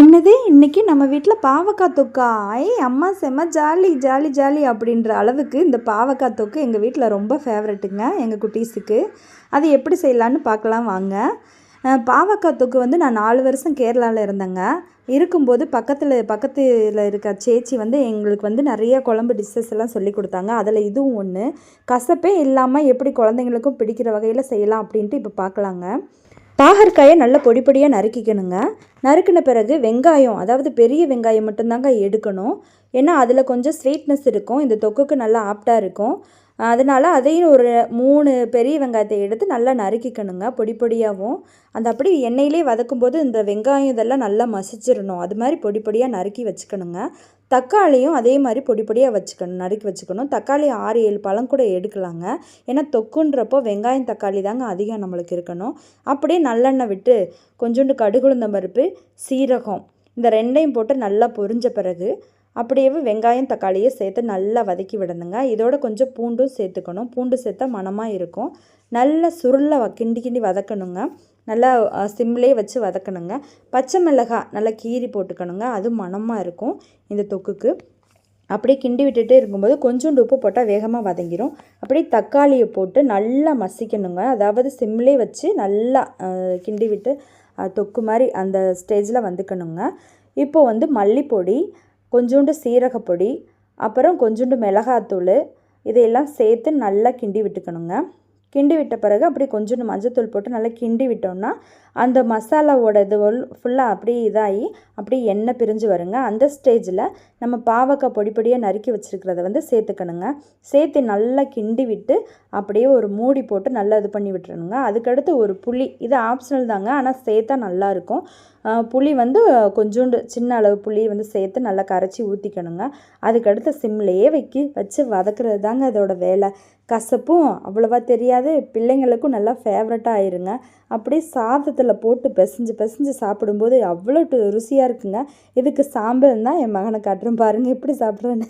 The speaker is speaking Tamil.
என்னது இன்னைக்கு நம்ம வீட்டில் பாவக்காய் தொக்கா? அம்மா செம்ம ஜாலி ஜாலி ஜாலி அப்படின்ற அளவுக்கு இந்த பாவக்காய் தொக்கு எங்கள் வீட்டில் ரொம்ப ஃபேவரெட்டுங்க எங்கள் குட்டீஸுக்கு. அது எப்படி செய்யலான்னு பார்க்கலாம் வாங்க. பாவக்காய் தொக்கு வந்து நான் 4 வருஷம் கேரளாவில் இருந்தேங்க. இருக்கும்போது பக்கத்தில் இருக்க சேச்சி வந்து எங்களுக்கு வந்து நிறைய குழம்பு டிஷ்ஷஸ் எல்லாம் சொல்லி கொடுத்தாங்க. அதில் இதுவும் ஒன்று. கசப்பே இல்லாமல் எப்படி குழந்தைங்களுக்கும் பிடிக்கிற வகையில் செய்யலாம் அப்படின்ட்டு இப்போ பார்க்கலாங்க. பாகற்காயை நல்லா பொடி பொடியாக நறுக்கிக்கணுங்க. நறுக்கின பிறகு வெங்காயம், அதாவது பெரிய வெங்காயம் மட்டும்தாங்க எடுக்கணும். ஏன்னா அதில் கொஞ்சம் ஸ்வீட்னஸ் இருக்கும், இந்த தொக்குக்கு நல்லா ஆப்டாக இருக்கும். அதனால் அதையும் ஒரு 3 பெரிய வெங்காயத்தை எடுத்து நல்லா நறுக்கிக்கணுங்க பொடி பொடியாகவும். அந்த அப்படி எண்ணெயிலே வதக்கும்போது இந்த வெங்காயம் இதெல்லாம் நல்லா மசிச்சிடணும். அது மாதிரி பொடி பொடியாக நறுக்கி வச்சுக்கணுங்க. தக்காளியும் அதே மாதிரி பொடி பொடியாக நறுக்கி வச்சுக்கணும். தக்காளி 6-7 பழம் கூட எடுக்கலாங்க. ஏன்னா தொக்குன்றப்போ வெங்காயம் தக்காளி தாங்க அதிகம் நம்மளுக்கு இருக்கணும். அப்படியே நல்லெண்ணெய் விட்டு கொஞ்சோண்டு கடுகுளுந்தம் பருப்பு, சீரகம் இந்த 2ஐயும் போட்டு நல்லா பொரிஞ்ச பிறகு அப்படியே வெங்காயம் தக்காளியை சேர்த்து நல்லா வதக்கி விடணுங்க. இதோட கொஞ்சம் பூண்டும் சேர்த்துக்கணும். பூண்டு சேர்த்தா மணமாக இருக்கும். நல்லா சுருளை கிண்டி வதக்கணுங்க. நல்லா சிம்லேயே வச்சு வதக்கணுங்க. பச்சை மிளகாய் நல்லா கீறி போட்டுக்கணுங்க, அது மணமாக இருக்கும் இந்த தொக்குக்கு. அப்படியே கிண்டி விட்டுட்டே இருக்கும்போது கொஞ்சோண்டு உப்பு போட்டால் வேகமாக வதங்கிடும். அப்படியே தக்காளியை போட்டு நல்லா மசிக்கணுங்க. அதாவது சிம்லேயே வச்சு நல்லா கிண்டி விட்டு தொக்கு மாதிரி அந்த ஸ்டேஜில் வந்துக்கணுங்க. இப்போது வந்து மல்லிப்பொடி, கொஞ்சோண்டு சீரகப்பொடி, அப்புறம் கொஞ்சோண்டு மிளகாத்தூள் இதையெல்லாம் சேர்த்து நல்லா கிண்டி விட்டுக்கணுங்க. கிண்டி விட்ட பிறகு அப்படி கொஞ்சோண்டு மஞ்சத்தூள் போட்டு நல்லா கிண்டி விட்டோம்னா அந்த மசாலாவோட இது ஃபுல்லாக அப்படியே இதாகி அப்படியே எண்ணெய் பிரிஞ்சு வருங்க. அந்த ஸ்டேஜில் நம்ம பாவக்காய் பொடி பொடியாக நறுக்கி வச்சுருக்கிறத வந்து சேர்த்துக்கணுங்க. சேர்த்து நல்லா கிண்டி விட்டு அப்படியே ஒரு மூடி போட்டு நல்லா இது பண்ணி விட்டுறணுங்க. அதுக்கடுத்து ஒரு புளி, இது ஆப்ஷனல் தாங்க, ஆனால் சேர்த்தா நல்லாயிருக்கும். புளி வந்து கொஞ்சோண்டு சின்ன அளவு புளி வந்து சேர்த்து நல்லா கரைச்சி ஊற்றிக்கணுங்க. அதுக்கடுத்து சிம்லேயே வச்சு வதக்குறது தாங்க அதோட வேலை. கசப்பும் அவ்வளோவா தெரியாது, பிள்ளைங்களுக்கும் நல்லா ஃபேவரட்டாக ஆயிருங்க. அப்படியே சாதத்தில் போட்டு பிசைஞ்சு சாப்பிடும்போது அவ்வளோ ருசியாக இருக்குங்க. இதுக்கு சாம்பல் தான் என் மகனை காட்டுறேன் பாருங்கள் எப்படி சாப்பிட்றேன்னு.